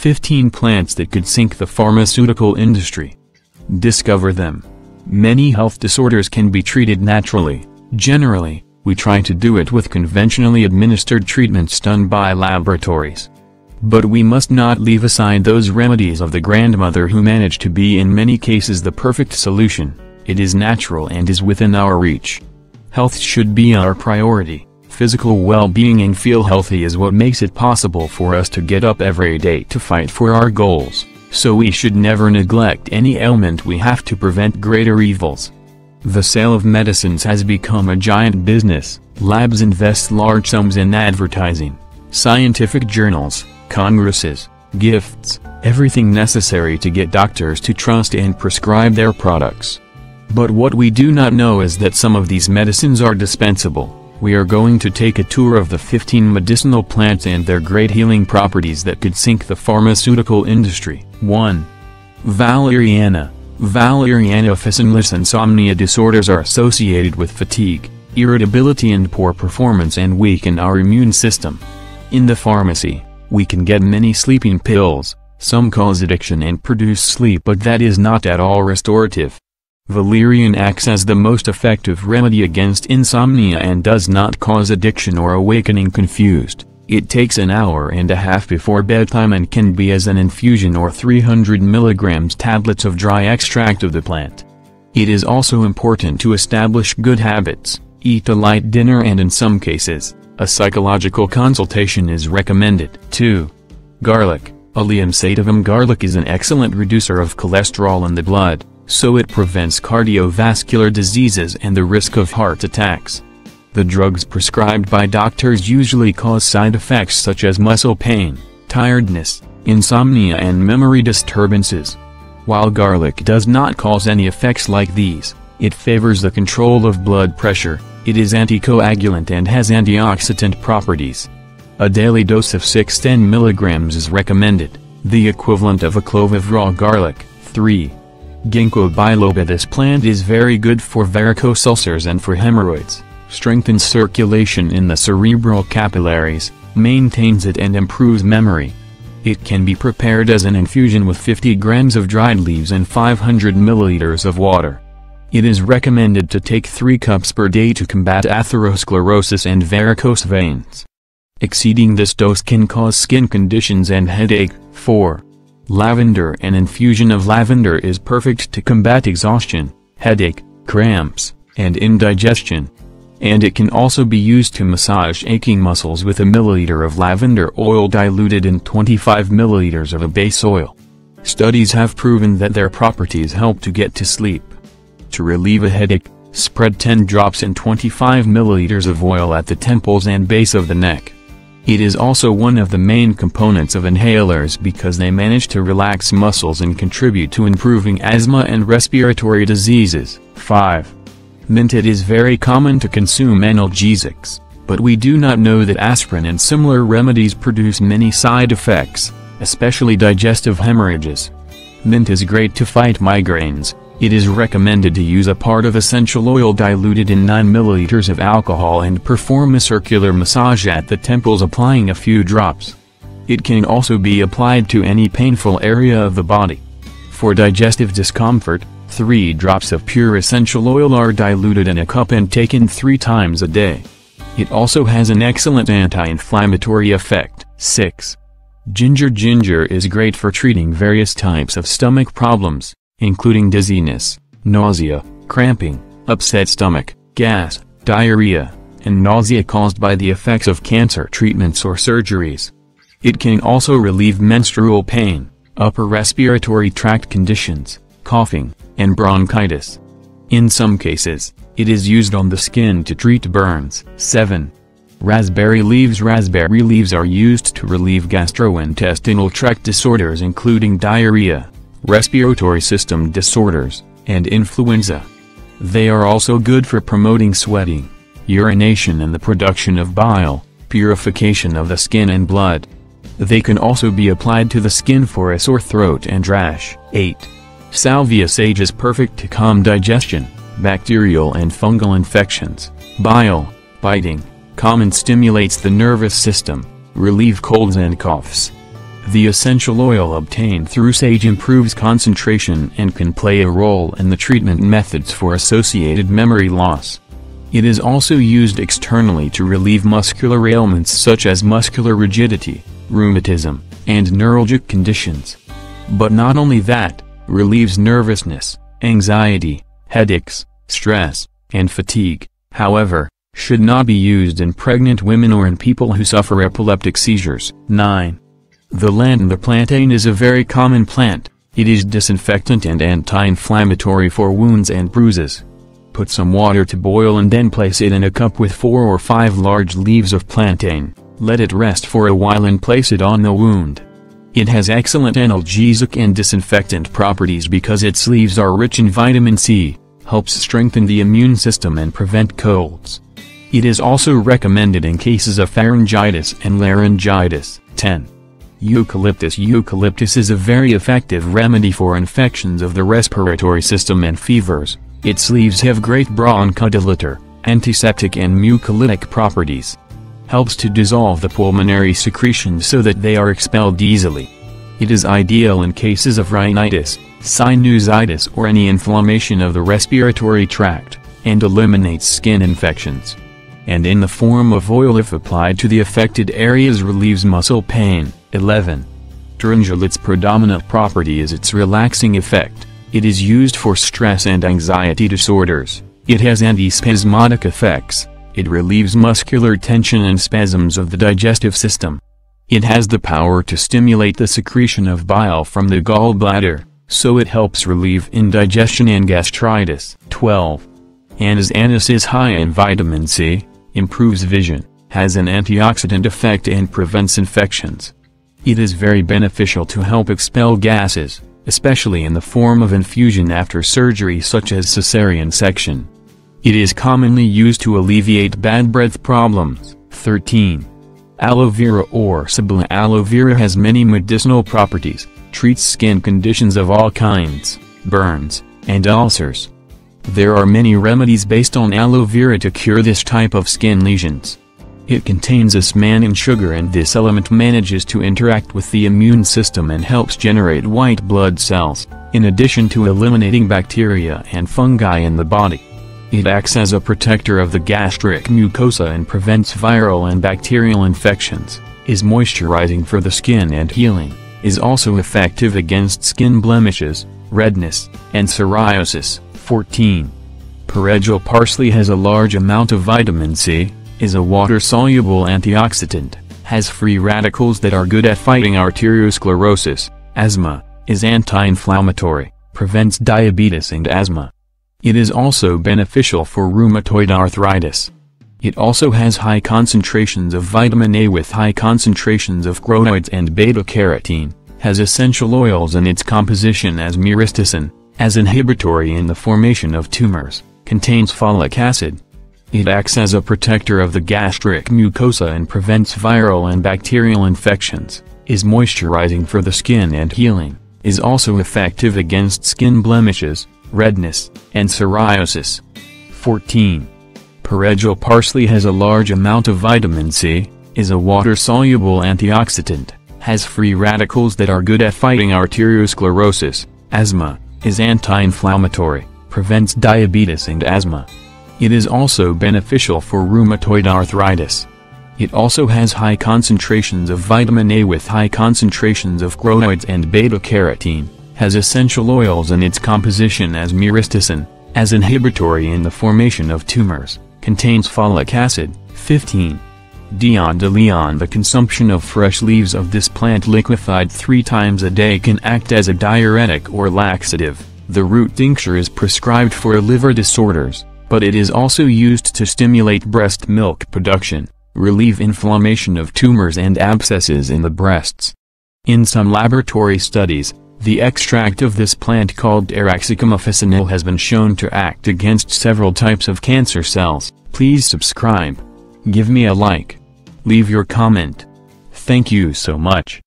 15 plants that could sink the pharmaceutical industry. Discover them. Many health disorders can be treated naturally. Generally, we try to do it with conventionally administered treatments done by laboratories. But we must not leave aside those remedies of the grandmother who manage to be in many cases the perfect solution. It is natural and is within our reach. Health should be our priority. Physical well-being and feel healthy is what makes it possible for us to get up every day to fight for our goals, so we should never neglect any ailment we have to prevent greater evils. The sale of medicines has become a giant business. Labs invest large sums in advertising, scientific journals, congresses, gifts, everything necessary to get doctors to trust and prescribe their products. But what we do not know is that some of these medicines are dispensable. We are going to take a tour of the 15 medicinal plants and their great healing properties that could sink the pharmaceutical industry. 1. Valyriana. Valyriana insomnia disorders are associated with fatigue, irritability and poor performance and weaken our immune system. In the pharmacy, we can get many sleeping pills. Some cause addiction and produce sleep, but that is not at all restorative. Valyrian acts as the most effective remedy against insomnia and does not cause addiction or awakening confused. It takes an hour and a half before bedtime and can be as an infusion or 300 mg tablets of dry extract of the plant. It is also important to establish good habits, eat a light dinner, and in some cases, a psychological consultation is recommended. 2. Garlic. Oleum sativum. Garlic is an excellent reducer of cholesterol in the blood, so it prevents cardiovascular diseases and the risk of heart attacks. The drugs prescribed by doctors usually cause side effects such as muscle pain, tiredness, insomnia and memory disturbances. While garlic does not cause any effects like these, it favors the control of blood pressure. It is anticoagulant and has antioxidant properties. A daily dose of 6-10 mg is recommended, the equivalent of a clove of raw garlic. 3. Gingo Biloba. This plant is very good for varicose ulcers and for hemorrhoids, strengthens circulation in the cerebral capillaries, maintains it and improves memory. It can be prepared as an infusion with 50 grams of dried leaves and 500 milliliters of water. It is recommended to take 3 cups per day to combat atherosclerosis and varicose veins. Exceeding this dose can cause skin conditions and headache. 4. Lavender. An infusion of lavender is perfect to combat exhaustion, headache, cramps, and indigestion. And it can also be used to massage aching muscles with a milliliter of lavender oil diluted in 25 milliliters of a base oil. Studies have proven that their properties help to get to sleep. To relieve a headache, spread 10 drops in 25 milliliters of oil at the temples and base of the neck. It is also one of the main components of inhalers because they manage to relax muscles and contribute to improving asthma and respiratory diseases. 5. Mint. It is very common to consume analgesics, but we do not know that aspirin and similar remedies produce many side effects, especially digestive hemorrhages. Mint is great to fight migraines. It is recommended to use a part of essential oil diluted in 9 milliliters of alcohol and perform a circular massage at the temples, applying a few drops. It can also be applied to any painful area of the body. For digestive discomfort, 3 drops of pure essential oil are diluted in a cup and taken 3 times a day. It also has an excellent anti-inflammatory effect. 6. Ginger. Ginger is great for treating various types of stomach problems, including dizziness, nausea, cramping, upset stomach, gas, diarrhea, and nausea caused by the effects of cancer treatments or surgeries. It can also relieve menstrual pain, upper respiratory tract conditions, coughing, and bronchitis. In some cases, it is used on the skin to treat burns. 7. Raspberry leaves. Raspberry leaves are used to relieve gastrointestinal tract disorders including diarrhea, respiratory system disorders, and influenza. They are also good for promoting sweating, urination and the production of bile, purification of the skin and blood. They can also be applied to the skin for a sore throat and rash. 8. Salvia Sage is perfect to calm digestion, bacterial and fungal infections, bile, biting, calm and stimulates the nervous system, relieve colds and coughs. The essential oil obtained through sage improves concentration and can play a role in the treatment methods for associated memory loss. It is also used externally to relieve muscular ailments such as muscular rigidity, rheumatism, and neuralgic conditions. But not only that, relieves nervousness, anxiety, headaches, stress, and fatigue, however, should not be used in pregnant women or in people who suffer epileptic seizures. 9. The lavender plantain is a very common plant. It is disinfectant and anti-inflammatory for wounds and bruises. Put some water to boil and then place it in a cup with 4 or 5 large leaves of plantain. Let it rest for a while and place it on the wound. It has excellent analgesic and disinfectant properties because its leaves are rich in vitamin C, helps strengthen the immune system and prevent colds. It is also recommended in cases of pharyngitis and laryngitis. 10. Eucalyptus. Eucalyptus is a very effective remedy for infections of the respiratory system and fevers. Its leaves have great bronchodilator, antiseptic and mucolytic properties. Helps to dissolve the pulmonary secretions so that they are expelled easily. It is ideal in cases of rhinitis, sinusitis or any inflammation of the respiratory tract, and eliminates skin infections. And in the form of oil if applied to the affected areas relieves muscle pain. 11. Turinjal. Its predominant property is its relaxing effect. It is used for stress and anxiety disorders. It has antispasmodic effects. It relieves muscular tension and spasms of the digestive system. It has the power to stimulate the secretion of bile from the gallbladder, so it helps relieve indigestion and gastritis. 12. Anise. Anise is high in vitamin C, improves vision, has an antioxidant effect and prevents infections. It is very beneficial to help expel gases, especially in the form of infusion after surgery such as cesarean section. It is commonly used to alleviate bad breath problems. 13. Aloe vera or Salvia. Aloe vera has many medicinal properties, treats skin conditions of all kinds, burns, and ulcers. There are many remedies based on aloe vera to cure this type of skin lesions. It contains aspartic sugar and this element manages to interact with the immune system and helps generate white blood cells, in addition to eliminating bacteria and fungi in the body. It acts as a protector of the gastric mucosa and prevents viral and bacterial infections, is moisturizing for the skin and healing, is also effective against skin blemishes, redness, and psoriasis. 14. Agile parsley has a large amount of vitamin C, is a water-soluble antioxidant, has free radicals that are good at fighting arteriosclerosis, asthma, is anti-inflammatory, prevents diabetes and asthma. It is also beneficial for rheumatoid arthritis. It also has high concentrations of vitamin A with high concentrations of carotenoids and beta-carotene, has essential oils in its composition as myristicin, as inhibitory in the formation of tumors, contains folic acid. It acts as a protector of the gastric mucosa and prevents viral and bacterial infections, is moisturizing for the skin and healing, is also effective against skin blemishes, redness, and psoriasis. 14. Agile parsley has a large amount of vitamin C, is a water-soluble antioxidant, has free radicals that are good at fighting arteriosclerosis, asthma, is anti-inflammatory, prevents diabetes and asthma. It is also beneficial for rheumatoid arthritis. It also has high concentrations of vitamin A with high concentrations of carotenoids and beta-carotene, has essential oils in its composition as myristicin, as inhibitory in the formation of tumors, contains folic acid. 15. Dione de Leon. The consumption of fresh leaves of this plant liquefied 3 times a day can act as a diuretic or laxative. The root tincture is prescribed for liver disorders, but it is also used to stimulate breast milk production, relieve inflammation of tumors and abscesses in the breasts. In some laboratory studies, the extract of this plant called Taraxacum officinale has been shown to act against several types of cancer cells. Please subscribe. Give me a like. Leave your comment. Thank you so much.